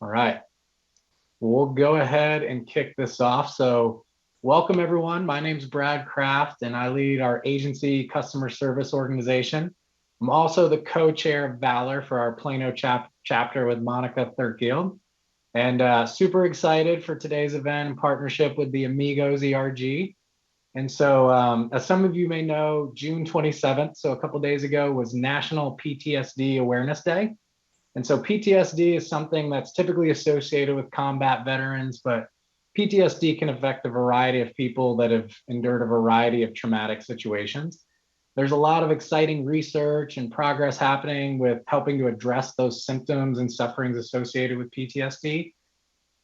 All right. We'll go ahead and kick this off. So welcome everyone. My name's Brad Kraft and I lead our agency customer service organization. I'm also the co-chair of Valor for our Plano chapter with Monica Thurfield. And super excited for today's event in partnership with the Amigos ERG. And so as some of you may know, June 27th, so a couple days ago, was National PTSD Awareness Day. And so PTSD is something that's typically associated with combat veterans, but PTSD can affect a variety of people that have endured a variety of traumatic situations. There's a lot of exciting research and progress happening with helping to address those symptoms and sufferings associated with PTSD.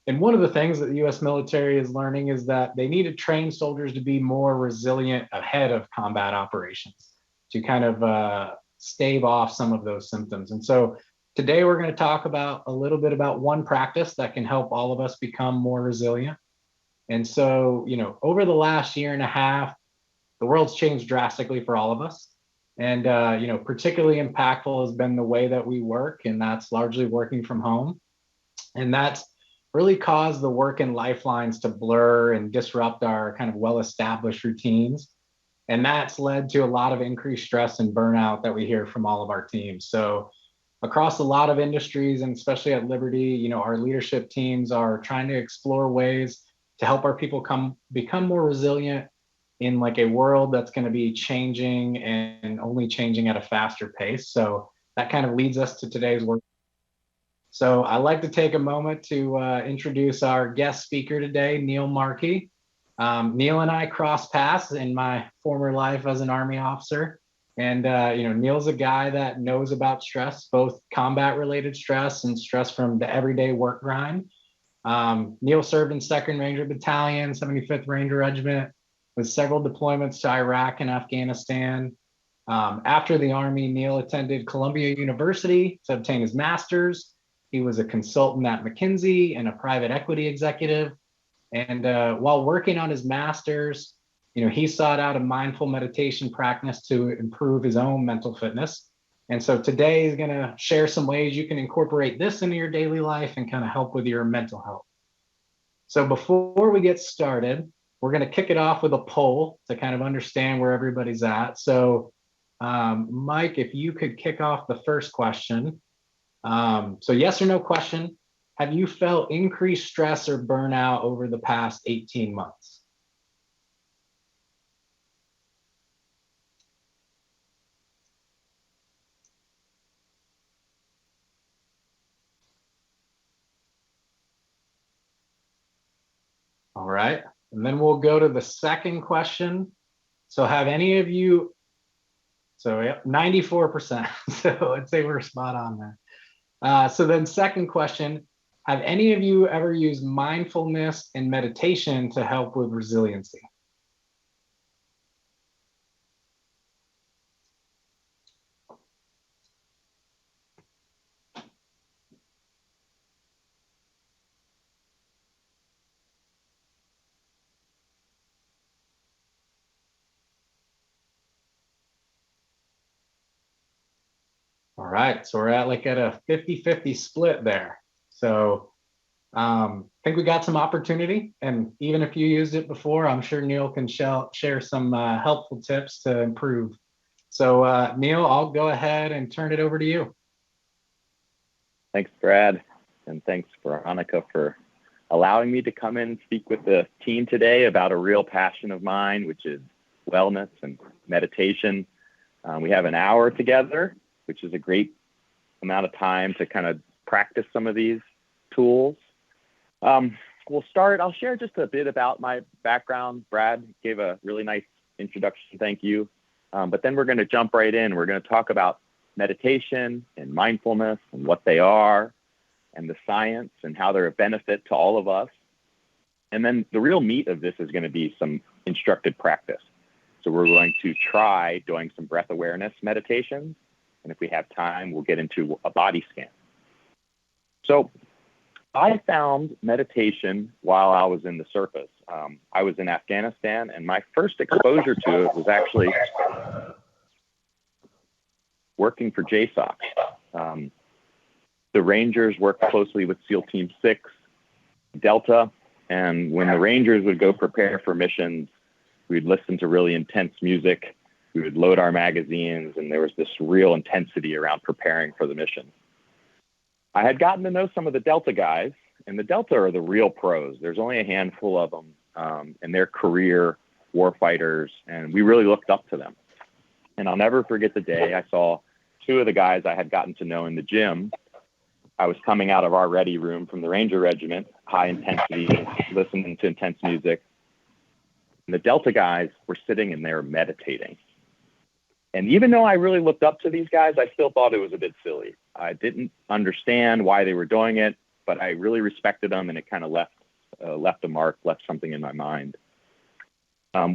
And one of the things that the US military is learning is that they need to train soldiers to be more resilient ahead of combat operations to kind of stave off some of those symptoms. And so today we're going to talk about a little bit about one practice that can help all of us become more resilient. And so, over the last year and a half, the world's changed drastically for all of us. And, particularly impactful has been the way that we work, and that's largely working from home. And that's really caused the work and lifelines to blur and disrupt our kind of well-established routines. And that's led to a lot of increased stress and burnout that we hear from all of our teams. So across a lot of industries, and especially at Liberty, our leadership teams are trying to explore ways to help our people become more resilient in like a world that's going to be changing and only changing at a faster pace. So that kind of leads us to today's work. So I'd like to take a moment to introduce our guest speaker today, Neil Markey. Neil and I crossed paths in my former life as an Army officer. And, Neil's a guy that knows about stress, both combat-related stress and stress from the everyday work grind. Neil served in 2nd Ranger Battalion, 75th Ranger Regiment, with several deployments to Iraq and Afghanistan. After the Army, Neil attended Columbia University to obtain his master's. He was a consultant at McKinsey and a private equity executive. And while working on his master's, he sought out a mindful meditation practice to improve his own mental fitness. And so today he's going to share some ways you can incorporate this into your daily life and kind of help with your mental health. So before we get started, we're going to kick it off with a poll to kind of understand where everybody's at. So Mike, if you could kick off the first question. So yes or no question, have you felt increased stress or burnout over the past 18 months? All right, and then we'll go to the second question. So have any of you, so 94%, so I'd say we're spot on there. So then second question, have any of you ever used mindfulness and meditation to help with resiliency? All right, so we're at a 50-50 split there. So I think we got some opportunity, and even if you used it before, I'm sure Neil can share some helpful tips to improve. So Neil, I'll go ahead and turn it over to you. Thanks, Brad, and thanks, Veronica, for allowing me to come in and speak with the team today about a real passion of mine, which is wellness and meditation. We have an hour together, which is a great amount of time to kind of practice some of these tools. I'll share just a bit about my background. Brad gave a really nice introduction, thank you. But then we're going to jump right in. We're going to talk about meditation and mindfulness and what they are and the science and how they're a benefit to all of us. And then the real meat of this is going to be some instructed practice. So we're going to try doing some breath awareness meditations. And if we have time, we'll get into a body scan. So I found meditation while I was in the service. I was in Afghanistan, and my first exposure to it was actually working for JSOC. The Rangers worked closely with SEAL Team 6, Delta, and when the Rangers would go prepare for missions, we'd listen to really intense music. We would load our magazines, and there was this real intensity around preparing for the mission. I had gotten to know some of the Delta guys, and the Delta are the real pros. There's only a handful of them, and they're career warfighters, and we really looked up to them. And I'll never forget the day I saw two of the guys I had gotten to know in the gym. I was coming out of our ready room from the Ranger Regiment, high intensity, listening to intense music. And the Delta guys were sitting in there meditating. And even though I really looked up to these guys, I still thought it was a bit silly. I didn't understand why they were doing it, but I really respected them, and it kind of left a mark, left something in my mind.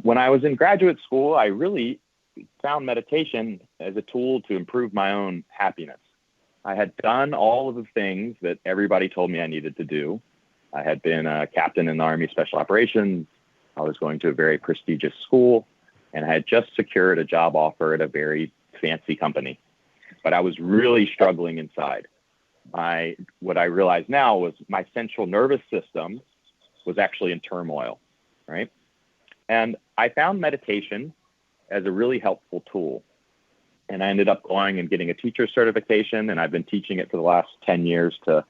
When I was in graduate school, I really found meditation as a tool to improve my own happiness. I had done all of the things that everybody told me I needed to do. I had been a captain in the Army Special Operations. I was going to a very prestigious school, and I had just secured a job offer at a very fancy company. But I was really struggling inside. What I realized now was my central nervous system was actually in turmoil, right? And I found meditation as a really helpful tool. And I ended up going and getting a teacher certification, and I've been teaching it for the last 10 years to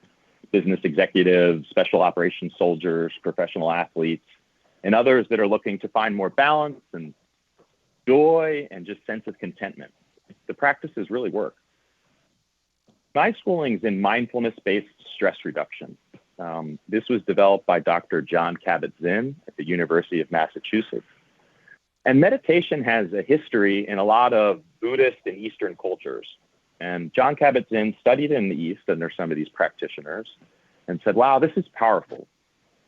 business executives, special operations soldiers, professional athletes, and others that are looking to find more balance and joy and just sense of contentment. The practices really work. My schooling is in mindfulness-based stress reduction. This was developed by Dr. Jon Kabat-Zinn at the University of Massachusetts. And meditation has a history in a lot of Buddhist and Eastern cultures. And Jon Kabat-Zinn studied in the East under some of these practitioners and said, wow, this is powerful,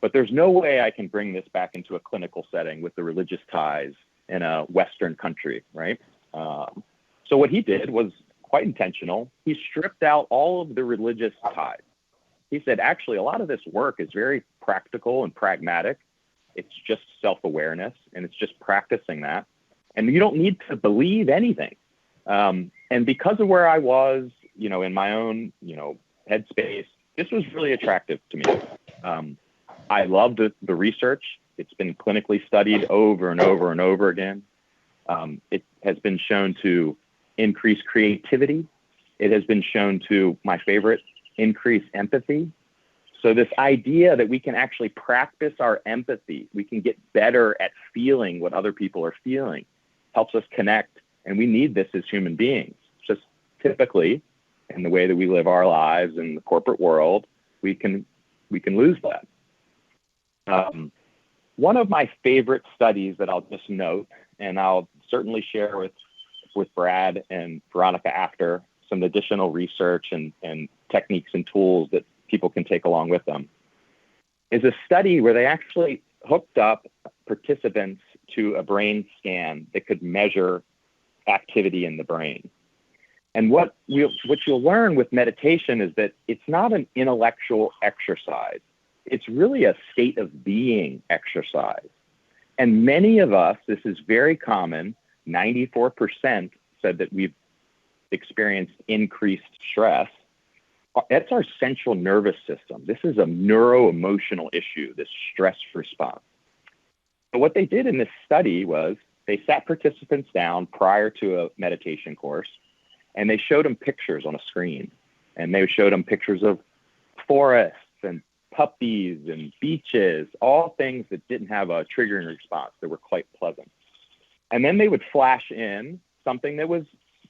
but there's no way I can bring this back into a clinical setting with the religious ties in a Western country, right? So what he did was quite intentional. He stripped out all of the religious ties. He said, actually, a lot of this work is very practical and pragmatic. It's just self-awareness, and it's just practicing that. And you don't need to believe anything. And because of where I was, in my own, headspace, this was really attractive to me. I loved the research. It's been clinically studied over and over and over again. It has been shown to increase creativity. It has been shown to, my favorite, increase empathy. So this idea that we can actually practice our empathy, we can get better at feeling what other people are feeling, helps us connect. And we need this as human beings. Just typically, in the way that we live our lives in the corporate world, we can lose that. One of my favorite studies that I'll just note, and I'll certainly share with Brad and Veronica after, some additional research and techniques and tools that people can take along with them, is a study where they actually hooked up participants to a brain scan that could measure activity in the brain. And what you'll learn with meditation is that it's not an intellectual exercise. It's really a state of being exercise. And many of us, this is very common, 94% said that we've experienced increased stress. That's our central nervous system. This is a neuro-emotional issue, this stress response. So what they did in this study was they sat participants down prior to a meditation course, and they showed them pictures on a screen. And they showed them pictures of forests and puppies and beaches, all things that didn't have a triggering response, that were quite pleasant. And then they would flash in something that was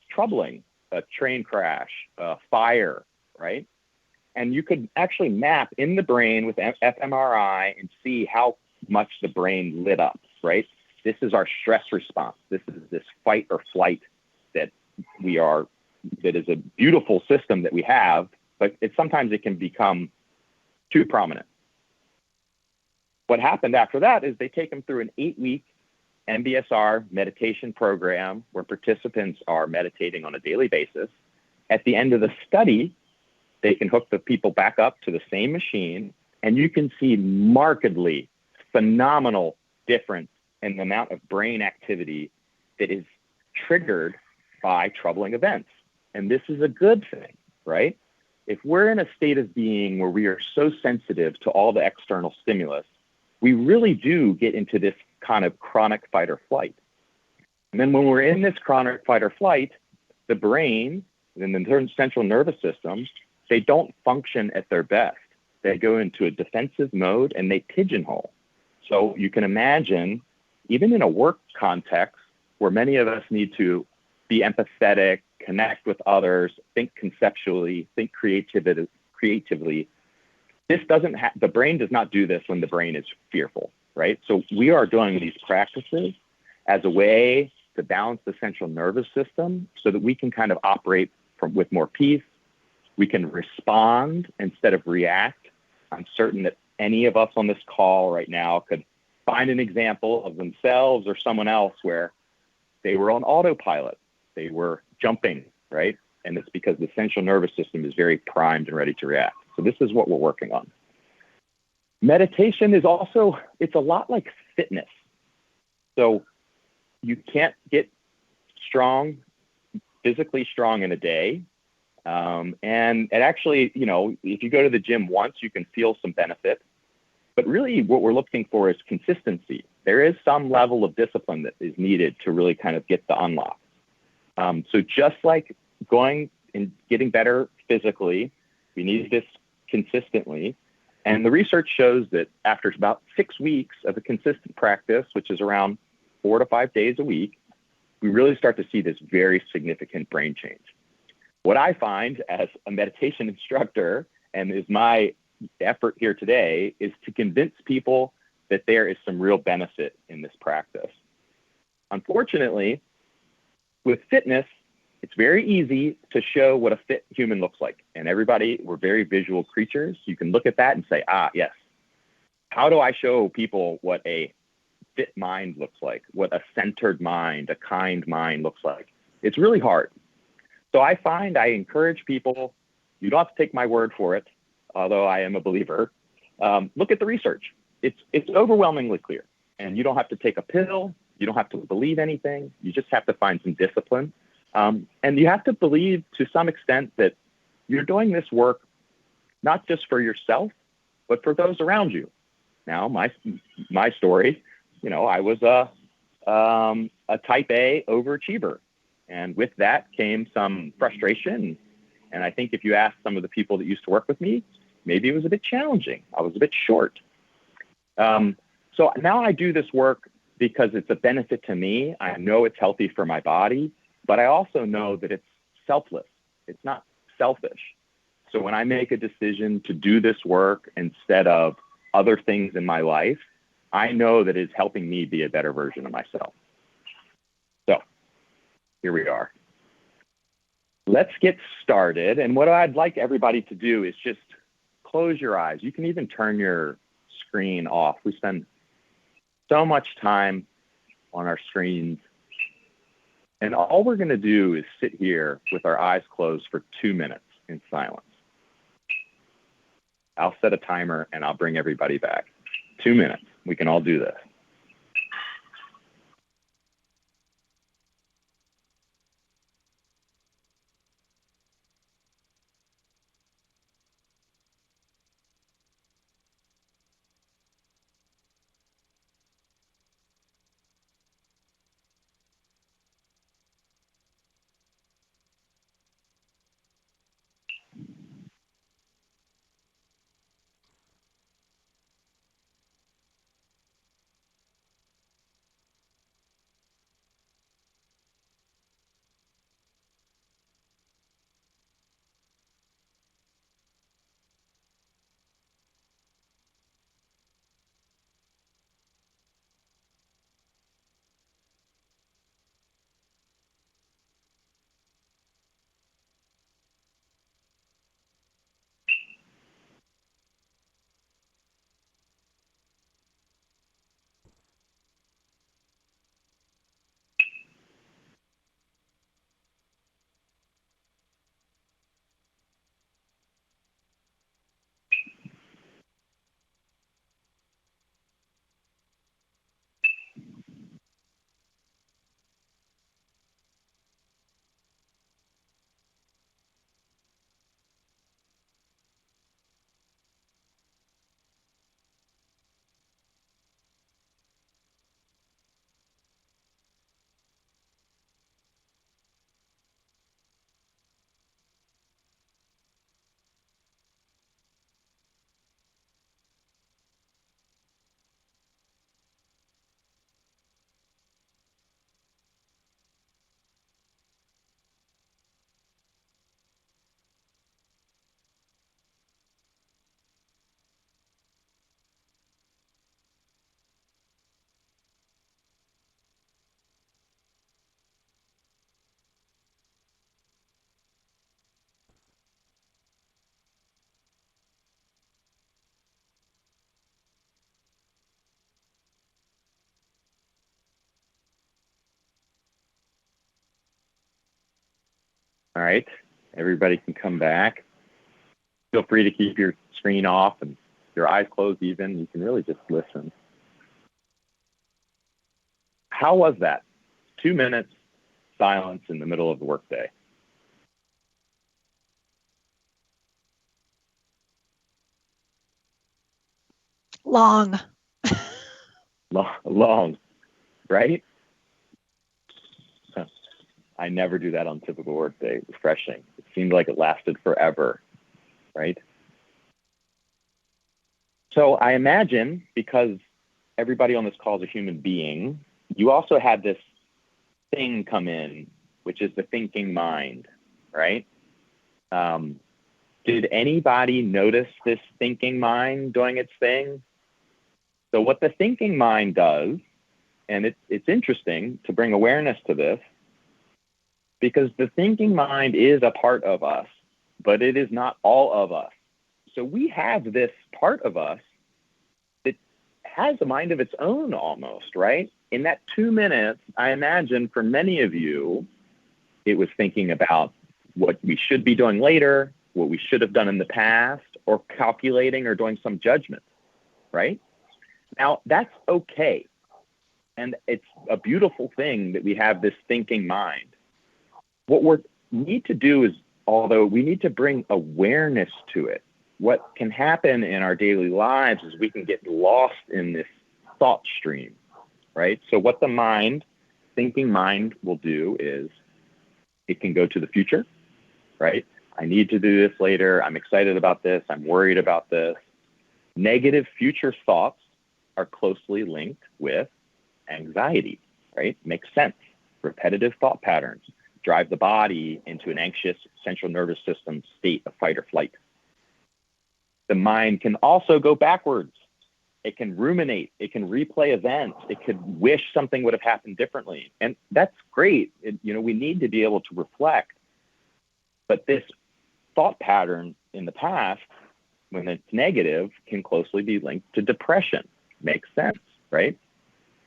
troubling, a train crash, a fire, right? And you could actually map in the brain with fMRI and see how much the brain lit up, right? This is our stress response. This is this fight or flight that is a beautiful system that we have, but sometimes it can become too prominent. What happened after that is they take them through an 8-week MBSR meditation program where participants are meditating on a daily basis. At the end of the study, they can hook the people back up to the same machine, and you can see markedly phenomenal difference in the amount of brain activity that is triggered by troubling events. And this is a good thing, right? if we're in a state of being where we are so sensitive to all the external stimulus, we really do get into this kind of chronic fight or flight. And then when we're in this chronic fight or flight, the brain and the central nervous system, they don't function at their best. They go into a defensive mode and they pigeonhole. So you can imagine, even in a work context where many of us need to be empathetic, connect with others, think conceptually, think creatively, this doesn't the brain does not do this when the brain is fearful, right? So we are doing these practices as a way to balance the central nervous system so that we can kind of operate with more peace. We can respond instead of react. I'm certain that any of us on this call right now could find an example of themselves or someone else where they were on autopilot. They were jumping, right? And it's because the central nervous system is very primed and ready to react. So this is what we're working on. Meditation is also, it's a lot like fitness. So you can't get strong, physically strong in a day. And it actually, you know, if you go to the gym once, you can feel some benefit. But really what we're looking for is consistency. There is some level of discipline that is needed to really kind of get the unlock. So just like going and getting better physically, we need this consistently. And the research shows that after about 6 weeks of a consistent practice, which is around 4 to 5 days a week, we really start to see this very significant brain change. What I find as a meditation instructor, and is my effort here today, is to convince people that there is some real benefit in this practice. Unfortunately, with fitness, it's very easy to show what a fit human looks like. And everybody, we're very visual creatures. You can look at that and say, yes. How do I show people what a fit mind looks like, what a centered mind, a kind mind looks like? It's really hard. So I encourage people, you don't have to take my word for it, although I am a believer. Look at the research. It's overwhelmingly clear. And you don't have to take a pill. You don't have to believe anything. You just have to find some discipline. And you have to believe to some extent that you're doing this work not just for yourself, but for those around you. Now, my story, you know, I was a type A overachiever. And with that came some frustration. And I think if you ask some of the people that used to work with me, maybe it was a bit challenging. I was a bit short. So now I do this work because it's a benefit to me. I know it's healthy for my body, but I also know that it's selfless. It's not selfish. So when I make a decision to do this work instead of other things in my life, I know that it's helping me be a better version of myself. So here we are. Let's get started. And what I'd like everybody to do is just close your eyes. You can even turn your screen off. We spend so much time on our screens. And all we're going to do is sit here with our eyes closed for 2 minutes in silence. I'll set a timer and I'll bring everybody back. 2 minutes. We can all do this. All right. Everybody can come back. Feel free to keep your screen off and your eyes closed even. You can really just listen. How was that? 2 minutes silence in the middle of the workday. Long. Long, right? I never do that on typical workday. Refreshing. It seemed like it lasted forever, right? So I imagine, because everybody on this call is a human being, you also had this thing come in, which is the thinking mind, right? Did anybody notice this thinking mind doing its thing? So what the thinking mind does, and it's interesting to bring awareness to this, because the thinking mind is a part of us, but it is not all of us. So we have this part of us that has a mind of its own almost, right? In that 2 minutes, I imagine for many of you, it was thinking about what we should be doing later, what we should have done in the past, or calculating or doing some judgment, right? Now, that's okay. And it's a beautiful thing that we have this thinking mind. What we need to do is, although we need to bring awareness to it, what can happen in our daily lives is we can get lost in this thought stream, right? So what the thinking mind will do is it can go to the future, right? I need to do this later. I'm excited about this. I'm worried about this. Negative future thoughts are closely linked with anxiety, right? Makes sense. Repetitive thought patterns drive the body into an anxious central nervous system state of fight or flight. The mind can also go backwards. It can ruminate. It can replay events. It could wish something would have happened differently. And that's great. We need to be able to reflect. But this thought pattern in the past, when it's negative, can closely be linked to depression. Makes sense, right?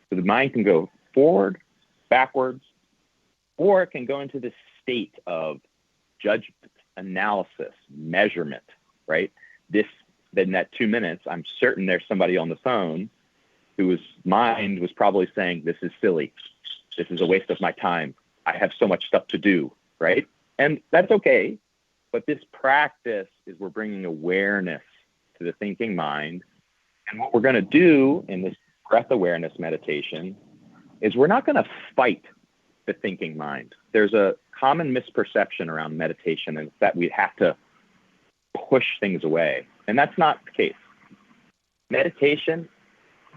So the mind can go forward, backwards, or it can go into this state of judgment, analysis, measurement, right? In that 2 minutes, I'm certain there's somebody on the phone whose mind was probably saying, this is silly. This is a waste of my time. I have so much stuff to do, right? And that's okay. But this practice is we're bringing awareness to the thinking mind. And what we're going to do in this breath awareness meditation is we're not going to fight the thinking mind. There's a common misperception around meditation, and it's that we have to push things away. And that's not the case. Meditation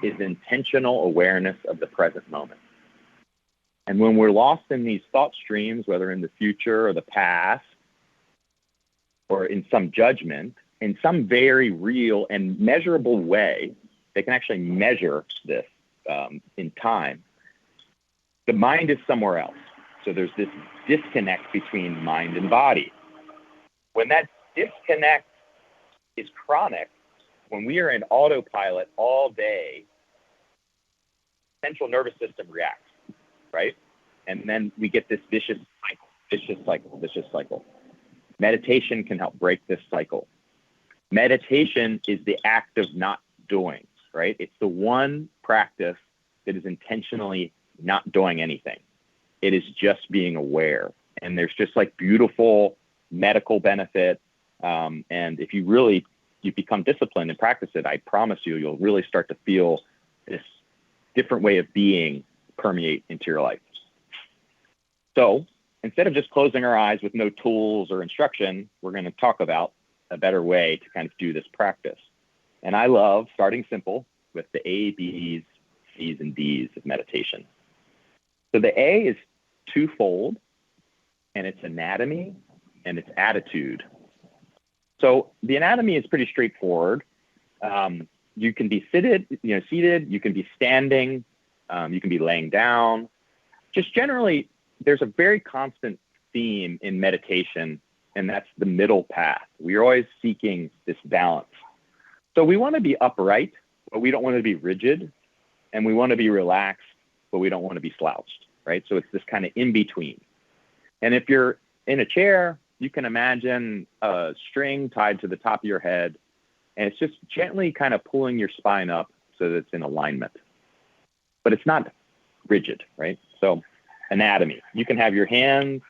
is intentional awareness of the present moment. And when we're lost in these thought streams, whether in the future or the past, or in some judgment, in some very real and measurable way, they can actually measure this in time. The mind is somewhere else. So there's this disconnect between mind and body. When that disconnect is chronic, when we are in autopilot all day, central nervous system reacts, right? And then we get this vicious cycle. Meditation can help break this cycle. Meditation is the act of not doing, right? It's the one practice that is intentionally not doing anything. It is just being aware. And there's just like beautiful medical benefit. And if you become disciplined and practice it, I promise you'll really start to feel this different way of being permeate into your life. So instead of just closing our eyes with no tools or instruction, we're going to talk about a better way to kind of do this practice. And I love starting simple with the A, B's, C's, and D's of meditation. So the A is twofold, and it's anatomy and it's attitude. So the anatomy is pretty straightforward. You can be seated, you can be standing, you can be laying down. Just generally, there's a very constant theme in meditation, and that's the middle path. We are always seeking this balance. So we want to be upright, but we don't want to be rigid, and we want to be relaxed, but we don't want to be slouched, right? So it's this kind of in between. And if you're in a chair, you can imagine a string tied to the top of your head, and it's just gently kind of pulling your spine up so that it's in alignment. But it's not rigid, right? So anatomy, you can have your hands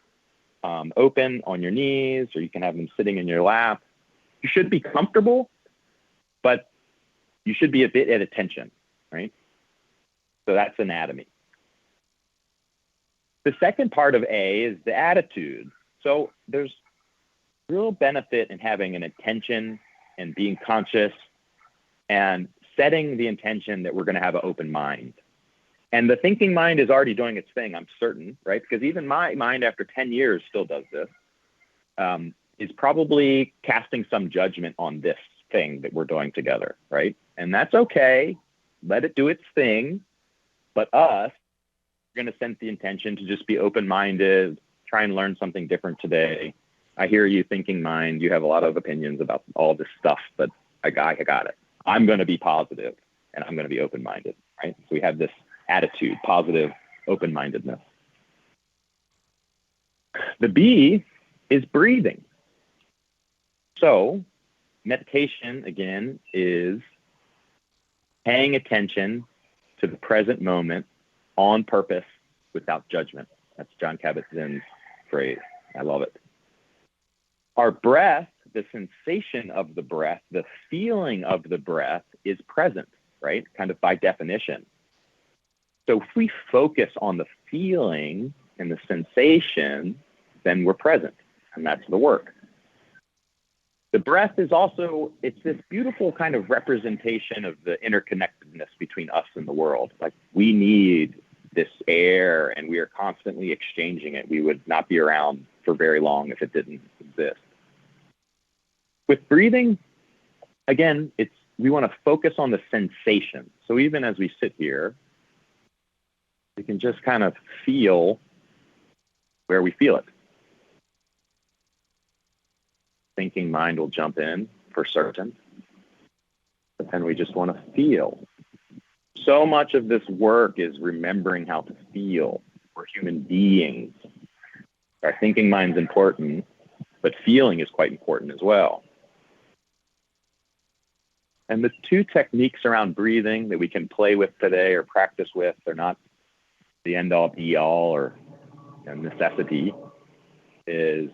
open on your knees, or you can have them sitting in your lap. You should be comfortable, but you should be a bit at attention, right? So that's anatomy. The second part of A is the attitude. So there's real benefit in having an intention and being conscious and setting the intention that we're going to have an open mind. And the thinking mind is already doing its thing, I'm certain, right? Because even my mind after 10 years still does this, is probably casting some judgment on this thing that we're doing together, right? And that's okay. Let it do its thing. But us, we're going to sense the intention to just be open-minded, try and learn something different today. I hear you, thinking mind. You have a lot of opinions about all this stuff, but I got it. I'm going to be positive, and I'm going to be open-minded, right? So we have this attitude, positive open-mindedness. The B is breathing. So meditation, again, is paying attention to the present moment on purpose without judgment. That's John Kabat-Zinn's phrase. I love it. Our breath, the sensation of the breath, the feeling of the breath is present, right? Kind of by definition. So if we focus on the feeling and the sensation, then we're present, and that's the work. The breath is also, it's this beautiful kind of representation of the interconnectedness between us and the world. Like, we need this air, and we are constantly exchanging it. We would not be around for very long if it didn't exist. With breathing, again, we want to focus on the sensation. So even as we sit here, we can just kind of feel where we feel it. Thinking mind will jump in for certain, but then we just want to feel. So much of this work is remembering how to feel. We're human beings. Our thinking mind's important, but feeling is quite important as well. And the two techniques around breathing that we can play with today or practice with, they're not the end-all be-all or necessity, is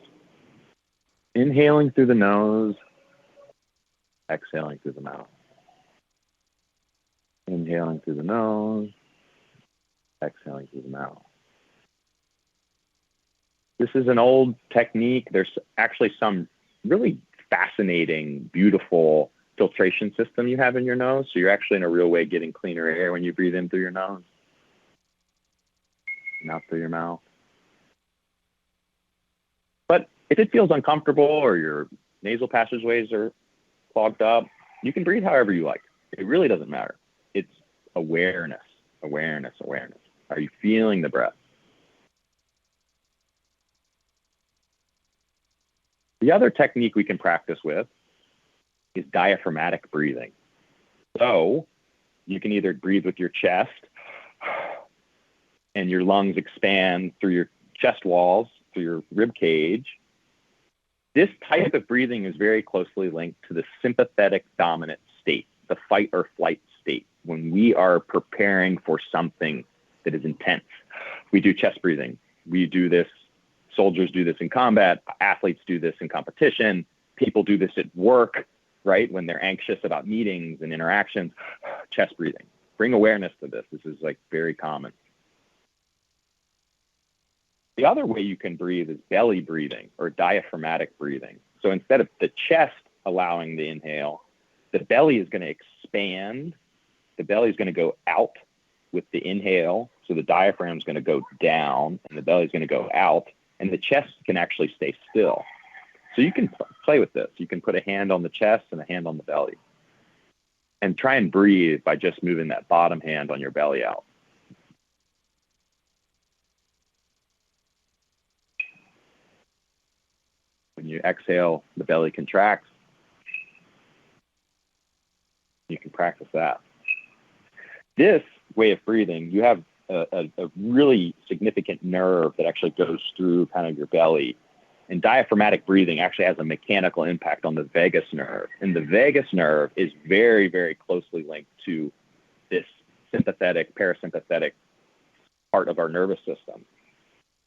inhaling through the nose, exhaling through the mouth. Inhaling through the nose, exhaling through the mouth. This is an old technique. There's actually some really fascinating, beautiful filtration system you have in your nose. So you're actually in a real way getting cleaner air when you breathe in through your nose and out through your mouth. But if it feels uncomfortable or your nasal passageways are clogged up, you can breathe however you like. It really doesn't matter. It's awareness, awareness, awareness. Are you feeling the breath? The other technique we can practice with is diaphragmatic breathing. So you can either breathe with your chest and your lungs expand through your chest walls, through your rib cage. This type of breathing is very closely linked to the sympathetic dominant state, the fight or flight state. When we are preparing for something that is intense, we do chest breathing. We do this, soldiers do this in combat, athletes do this in competition, people do this at work, right? When they're anxious about meetings and interactions, chest breathing. Bring awareness to this. This is like very common. The other way you can breathe is belly breathing or diaphragmatic breathing. So instead of the chest allowing the inhale, the belly is going to expand. The belly is going to go out with the inhale. So the diaphragm is going to go down and the belly is going to go out, and the chest can actually stay still. So you can play with this. You can put a hand on the chest and a hand on the belly and try and breathe by just moving that bottom hand on your belly out. When you exhale, the belly contracts. You can practice that. This way of breathing, you have a really significant nerve that actually goes through kind of your belly. And diaphragmatic breathing actually has a mechanical impact on the vagus nerve. And the vagus nerve is very, very closely linked to this sympathetic, parasympathetic part of our nervous system.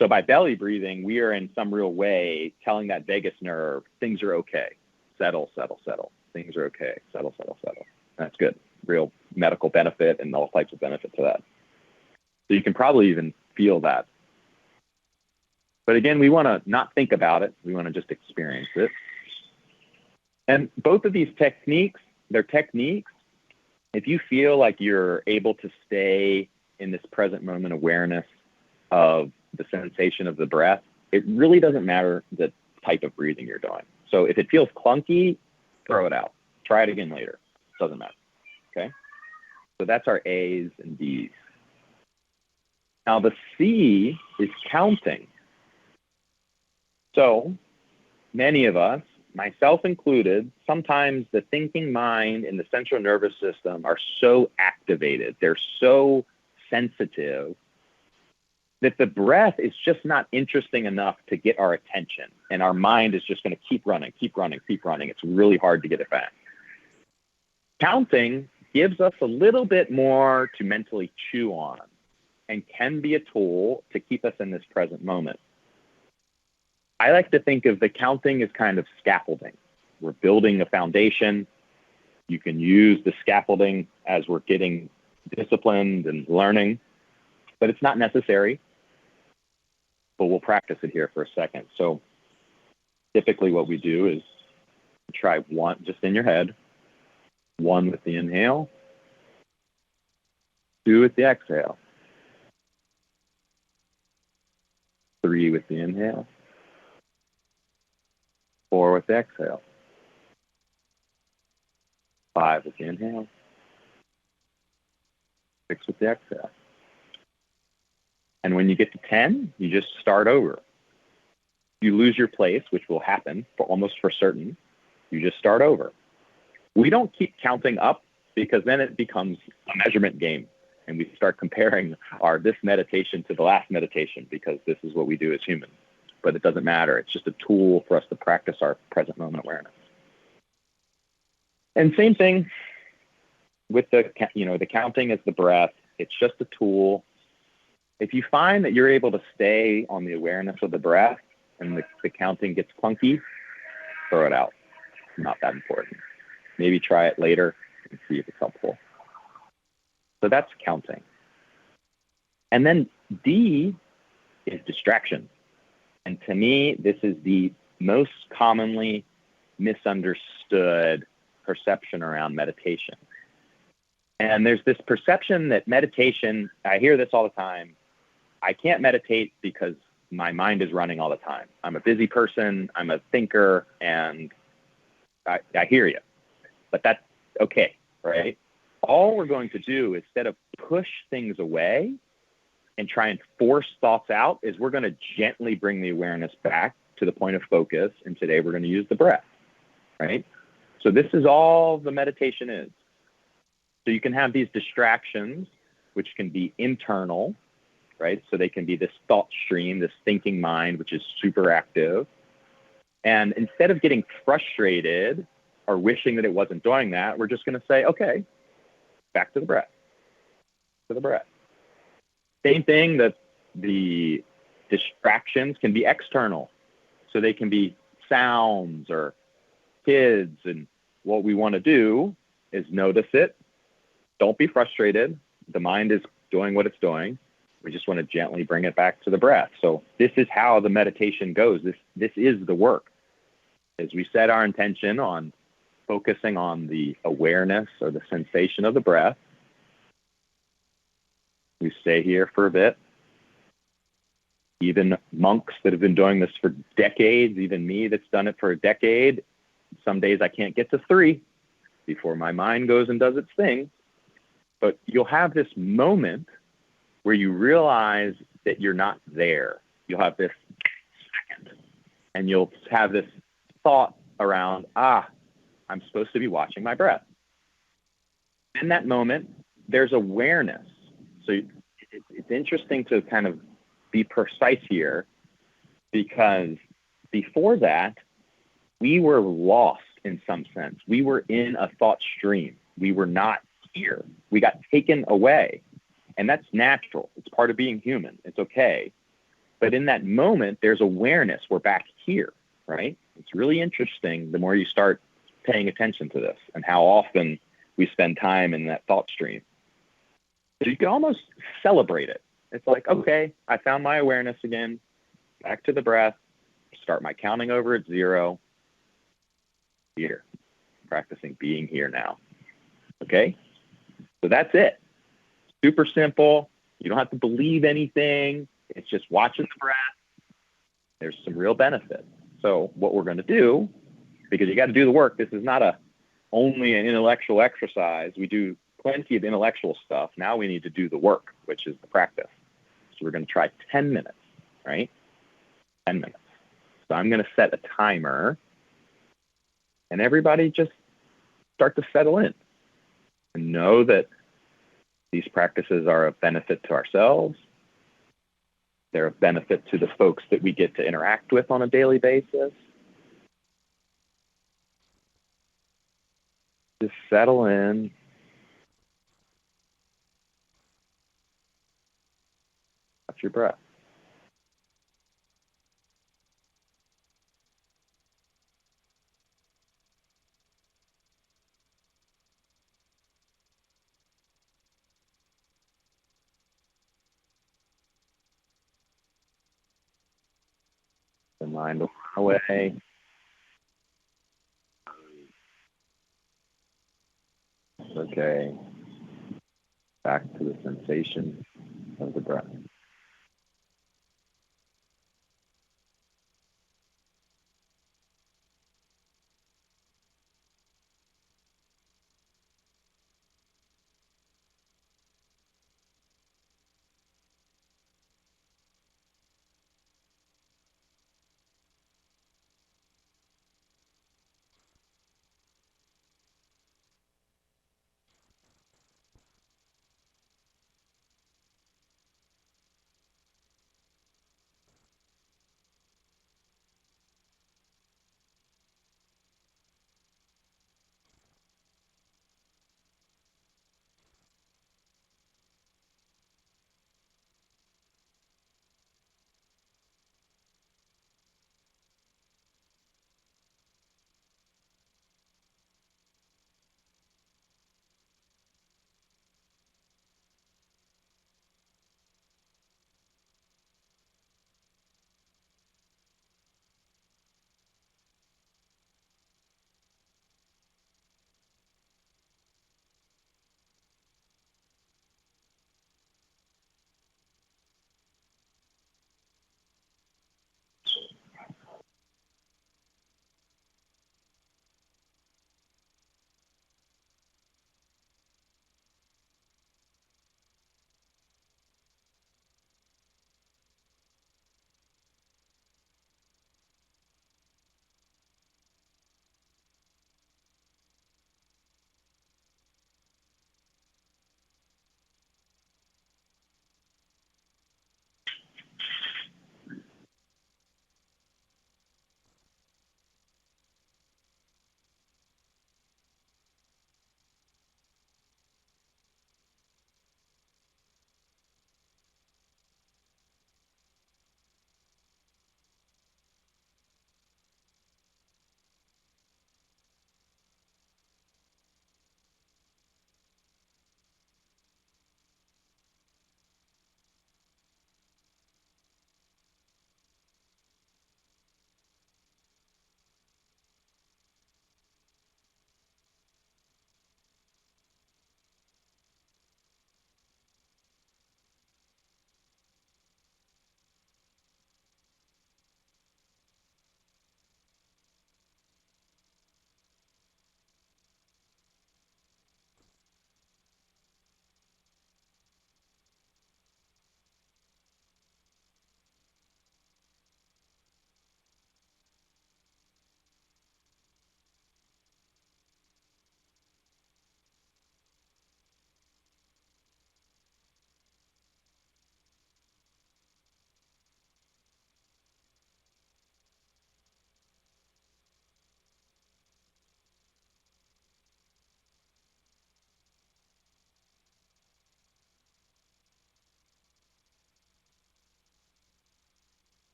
So by belly breathing, we are in some real way telling that vagus nerve, things are okay. Settle, settle, settle. Things are okay. Settle, settle, settle. That's good. Real medical benefit and all types of benefit to that. So you can probably even feel that. But again, we want to not think about it. We want to just experience it. And both of these techniques, they're techniques. If you feel like you're able to stay in this present moment awareness of the sensation of the breath, it really doesn't matter the type of breathing you're doing. So if it feels clunky, throw it out. Try it again later. Doesn't matter. Okay? So that's our A's and D's. Now the C is counting. So many of us, myself included, sometimes the thinking mind and the central nervous system are so activated, they're so sensitive that the breath is just not interesting enough to get our attention. And our mind is just going to keep running, keep running, keep running. It's really hard to get it back. Counting gives us a little bit more to mentally chew on and can be a tool to keep us in this present moment. I like to think of the counting as kind of scaffolding. We're building a foundation. You can use the scaffolding as we're getting disciplined and learning, but it's not necessary. But we'll practice it here for a second. So typically what we do is try one just in your head, 1 with the inhale, 2 with the exhale, 3 with the inhale, 4 with the exhale, 5 with the inhale, 6 with the exhale. And when you get to 10, you just start over. You lose your place, which will happen almost for certain. You just start over. We don't keep counting up because then it becomes a measurement game. And we start comparing this meditation to the last meditation because this is what we do as humans. But it doesn't matter. It's just a tool for us to practice our present moment awareness. And same thing with the counting as the breath. It's just a tool. If you find that you're able to stay on the awareness of the breath and the counting gets clunky, throw it out. It's not that important. Maybe try it later and see if it's helpful. So that's counting. And then D is distraction. And to me, this is the most commonly misunderstood perception around meditation. And there's this perception that meditation, I hear this all the time, I can't meditate because my mind is running all the time. I'm a busy person, I'm a thinker, and I hear you. But that's okay, right? All we're going to do instead of push things away and try and force thoughts out is we're going to gently bring the awareness back to the point of focus. And today we're going to use the breath, right? So this is all the meditation is. So you can have these distractions, which can be internal, right? So they can be this thought stream, this thinking mind, which is super active. And instead of getting frustrated or wishing that it wasn't doing that, we're just going to say, okay, back to the breath, to the breath. Same thing, that the distractions can be external. So they can be sounds or kids. And what we want to do is notice it. Don't be frustrated. The mind is doing what it's doing. We just want to gently bring it back to the breath. So this is how the meditation goes. This is the work. As we set our intention on focusing on the awareness or the sensation of the breath, we stay here for a bit. Even monks that have been doing this for decades, even me that's done it for a decade, some days I can't get to 3 before my mind goes and does its thing. But you'll have this moment where you realize that you're not there. You'll have this second, and you'll have this thought around, I'm supposed to be watching my breath. In that moment, there's awareness. So it's interesting to kind of be precise here, because before that, we were lost in some sense. We were in a thought stream. We were not here. We got taken away. And that's natural. It's part of being human. It's okay. But in that moment, there's awareness. We're back here, right? It's really interesting the more you start paying attention to this and how often we spend time in that thought stream. So you can almost celebrate it. It's like, okay, I found my awareness again, back to the breath, start my counting over at 0. Here, practicing being here now. Okay? So that's it. Super simple. You don't have to believe anything. It's just watching the breath. There's some real benefit. So what we're going to do, because you got to do the work, this is not only an intellectual exercise. We do plenty of intellectual stuff. Now we need to do the work, which is the practice. So we're going to try 10 minutes, right? 10 minutes. So I'm going to set a timer, and everybody just start to settle in and know that these practices are of benefit to ourselves. They're of benefit to the folks that we get to interact with on a daily basis. Just settle in. Watch your breath. The mind will run away. It's okay. Back to the sensation of the breath.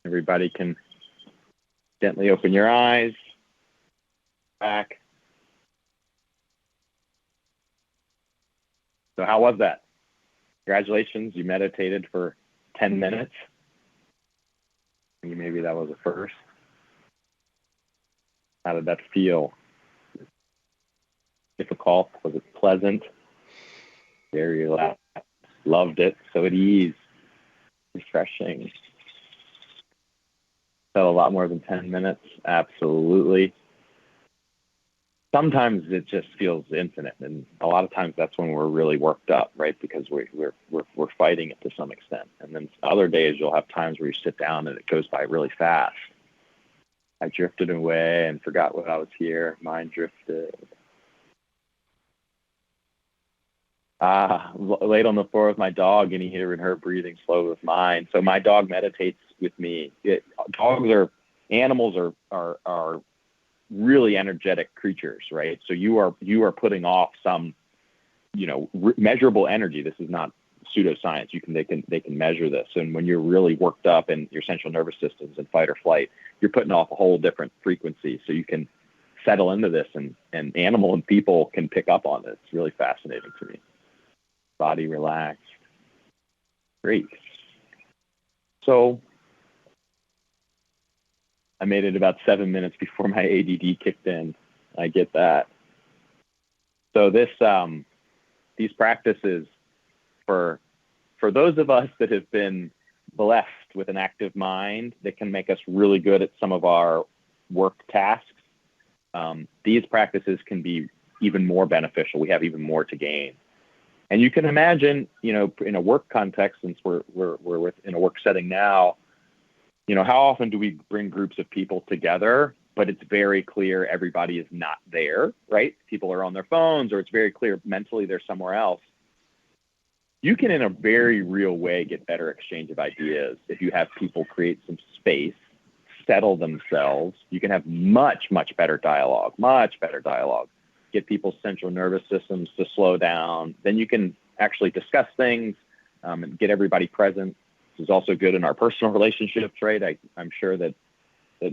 Everybody can gently open your eyes. Back. So how was that? Congratulations, you meditated for 10 minutes. Maybe that was a first. How did that feel? Difficult? Was it pleasant? Very relaxed. Loved it. So at ease. Refreshing. Felt a lot more than 10 minutes. Absolutely. Sometimes it just feels infinite, and a lot of times that's when we're really worked up, right? Because we're fighting it to some extent. And then other days you'll have times where you sit down and it goes by really fast. I drifted away and forgot what I was here. Mind drifted. Laid on the floor with my dog, and her breathing slow with mine. So my dog meditates with me. Animals are really energetic creatures, right? So you are putting off some, measurable energy. This is not pseudoscience. They can measure this. And when you're really worked up in your central nervous systems and fight or flight, you're putting off a whole different frequency. So you can settle into this, and animal and people can pick up on it. It's really fascinating to me. Body relaxed. Great. So I made it about 7 minutes before my ADD kicked in. I get that. So these practices for those of us that have been blessed with an active mind that can make us really good at some of our work tasks, these practices can be even more beneficial. We have even more to gain. And you can imagine, in a work context, since we're in a work setting now, how often do we bring groups of people together, but it's very clear everybody is not there, right? People are on their phones, or it's very clear mentally they're somewhere else. You can, in a very real way, get better exchange of ideas if you have people create some space, settle themselves. You can have much, much better dialogue. Get people's central nervous systems to slow down. Then you can actually discuss things and get everybody present. This is also good in our personal relationships, right? I'm sure that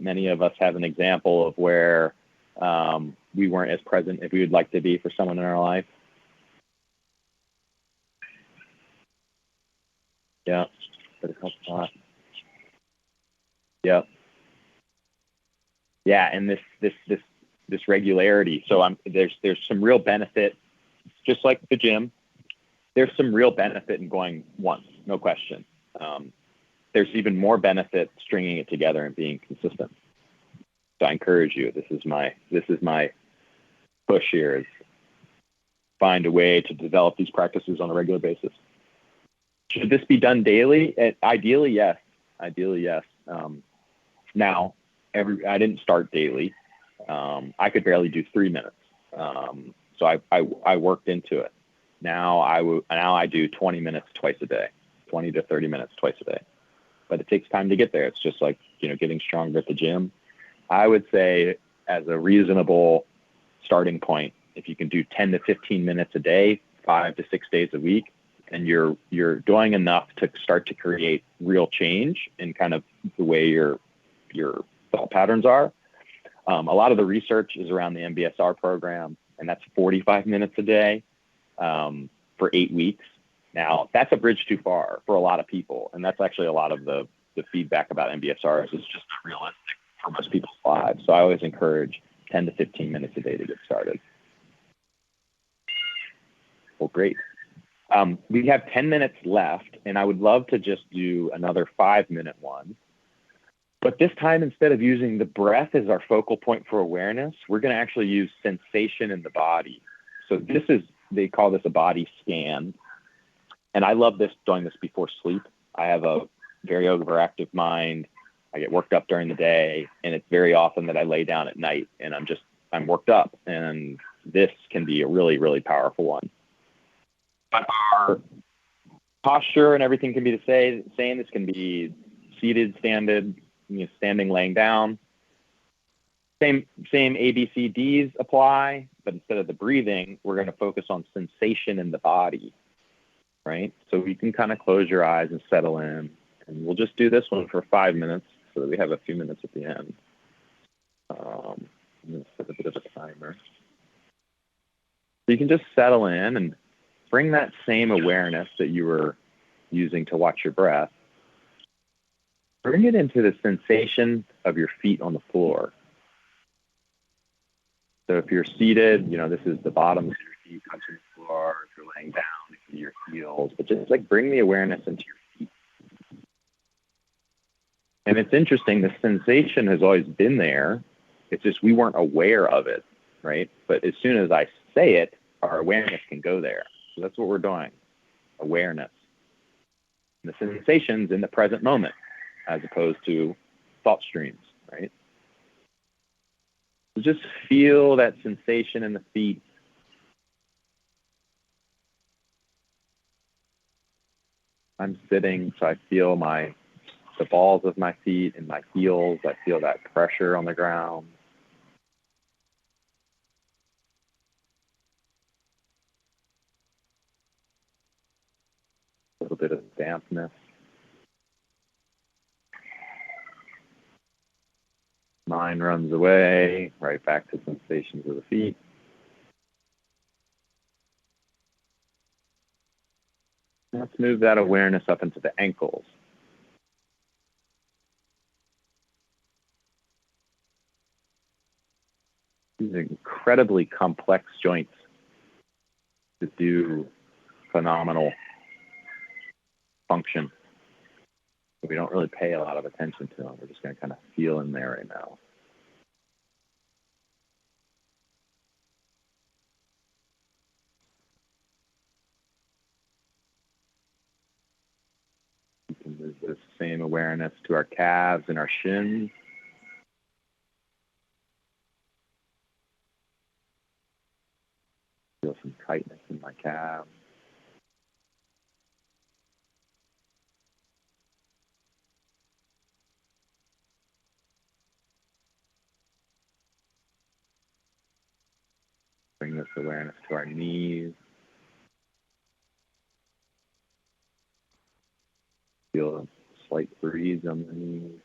many of us have an example of where we weren't as present as we would like to be for someone in our life. Yeah, but it helps a lot. Yeah. Yeah, and this regularity. So there's some real benefit, just like the gym. There's some real benefit in going once, no question. There's even more benefit stringing it together and being consistent. So I encourage you. This is my push here: is find a way to develop these practices on a regular basis. Should this be done daily? Ideally, yes. Now, I didn't start daily. I could barely do 3 minutes. So I worked into it. Now I do 20 minutes twice a day, 20 to 30 minutes twice a day. But it takes time to get there. It's just like, getting stronger at the gym. I would say, as a reasonable starting point, if you can do 10 to 15 minutes a day, 5 to 6 days a week, and you're doing enough to start to create real change in kind of the way your thought patterns are. A lot of the research is around the MBSR program, and that's 45 minutes a day for 8 weeks. Now, that's a bridge too far for a lot of people, and that's actually a lot of the feedback about MBSR is it's just not realistic for most people's lives. So I always encourage 10 to 15 minutes a day to get started. Well, great. We have 10 minutes left, and I would love to just do another 5-minute one. But this time, instead of using the breath as our focal point for awareness, we're going to actually use sensation in the body. So they call this a body scan. And I love doing this before sleep. I have a very overactive mind. I get worked up during the day, and it's very often that I lay down at night and I'm worked up. And this can be a really, really powerful one. But our posture and everything can be the same. This can be seated, standing, laying down. Same ABCDs apply, but instead of the breathing, we're going to focus on sensation in the body, right? So you can kind of close your eyes and settle in, and we'll just do this one for 5 minutes. so that we have a few minutes at the end. I'm going to set a bit of a timer. So you can just settle in and bring that same awareness that you were using to watch your breath. Bring it into the sensation of your feet on the floor. So if you're seated, this is the bottoms of your feet touching the floor. If you're laying down, it can be your heels. But just like bring the awareness into your feet. And it's interesting, the sensation has always been there. It's just we weren't aware of it, right? But as soon as I say it, our awareness can go there. So that's what we're doing, awareness. And the sensation's in the present moment, as opposed to thought streams, right? So just feel that sensation in the feet. I'm sitting, so I feel the balls of my feet and my heels. I feel that pressure on the ground. A little bit of dampness. Mind runs away, right back to sensations of the feet. Let's move that awareness up into the ankles. These are incredibly complex joints to do phenomenal function. We don't really pay a lot of attention to them. We're just going to kind of feel in there right now. We can move this same awareness to our calves and our shins. Feel some tightness in my calves. Bring this awareness to our knees. Feel a slight breeze on the knees.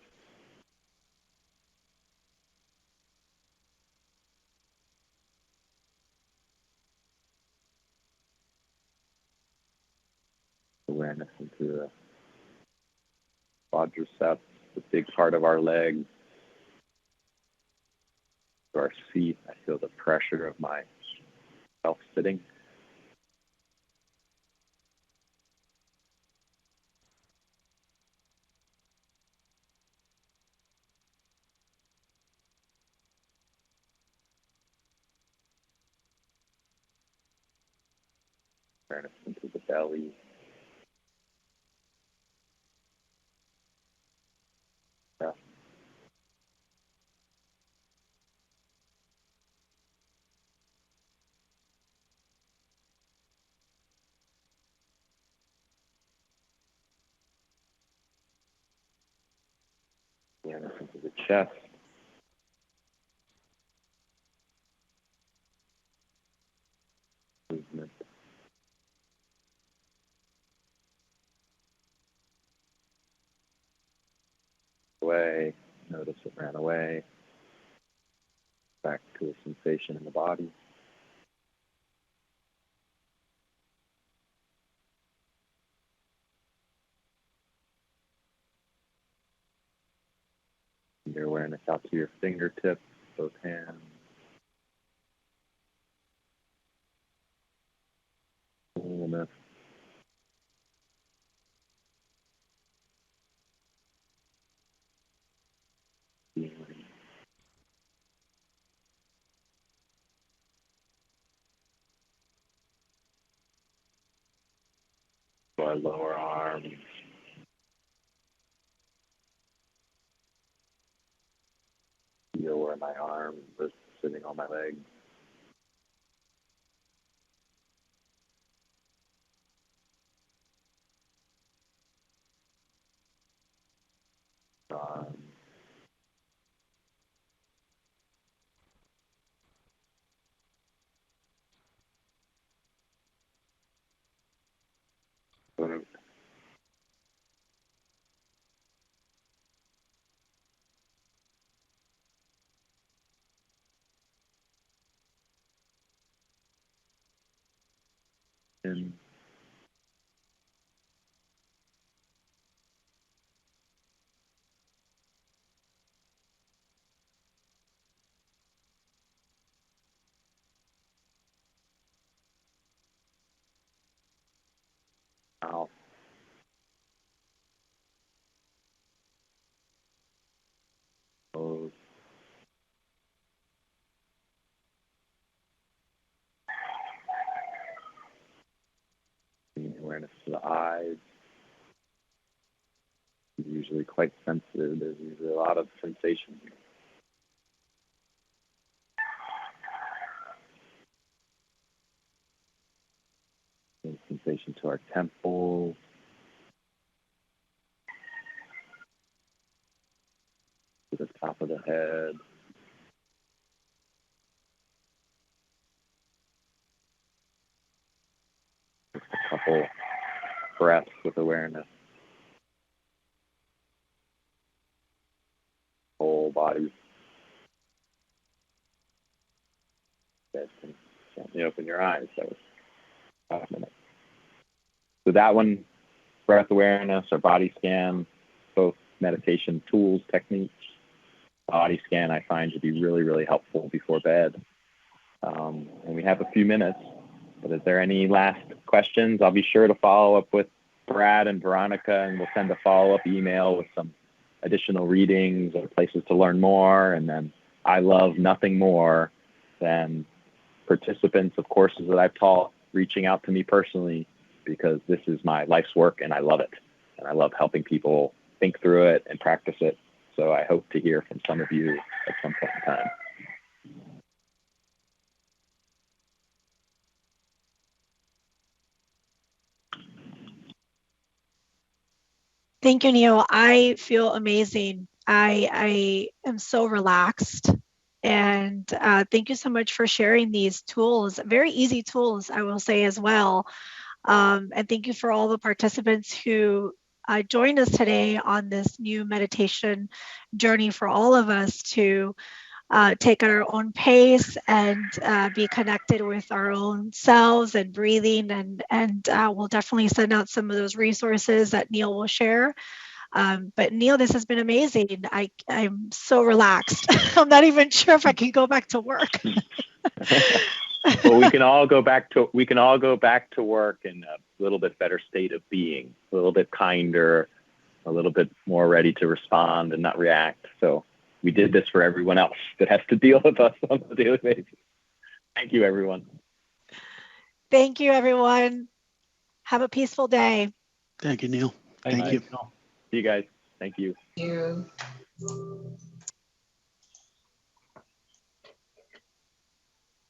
Awareness into the quadriceps, the big part of our legs. To our feet, I feel the pressure of myself sitting. Awareness into the belly. Breath. Awareness into the chest. Movement. Away. Notice it ran away. Back to a sensation in the body. Your awareness out to your fingertips, both hands. Coolness. Feeling. So our lower arms. Feel where my arms are sitting on my legs. Arms. Glute. sensation. Mouth. Nose. Bringing awareness to the eyes. Usually quite sensitive. There's usually a lot of sensation here. Sensation to our temples. To the top of the head. Just a couple breaths with awareness. Whole body. You guys can gently open your eyes. That was 5 minutes. So that one, breath awareness or body scan, both meditation tools, techniques. Body scan I find to be really, really helpful before bed. And we have a few minutes, but is there any last questions? I'll be sure to follow up with Brad and Veronica, and we'll send a follow-up email with some additional readings or places to learn more. And then I love nothing more than participants of courses that I've taught reaching out to me personally, because this is my life's work and I love it. And I love helping people think through it and practice it. So I hope to hear from some of you at some point in time. Thank you, Neil. I feel amazing. I am so relaxed. And thank you so much for sharing these tools, very easy tools, I will say as well. And thank you for all the participants who joined us today on this new meditation journey for all of us to take at our own pace and be connected with our own selves and breathing. And we'll definitely send out some of those resources that Neil will share. But Neil, this has been amazing. I'm so relaxed. I'm not even sure if I can go back to work. Well, we can all go back to work in a little bit better state of being, a little bit kinder, a little bit more ready to respond and not react. So we did this for everyone else that has to deal with us on a daily basis. Thank you, everyone. Thank you, everyone. Have a peaceful day. Thank you, Neil. Thank you. See you guys. Thank you. Thank you.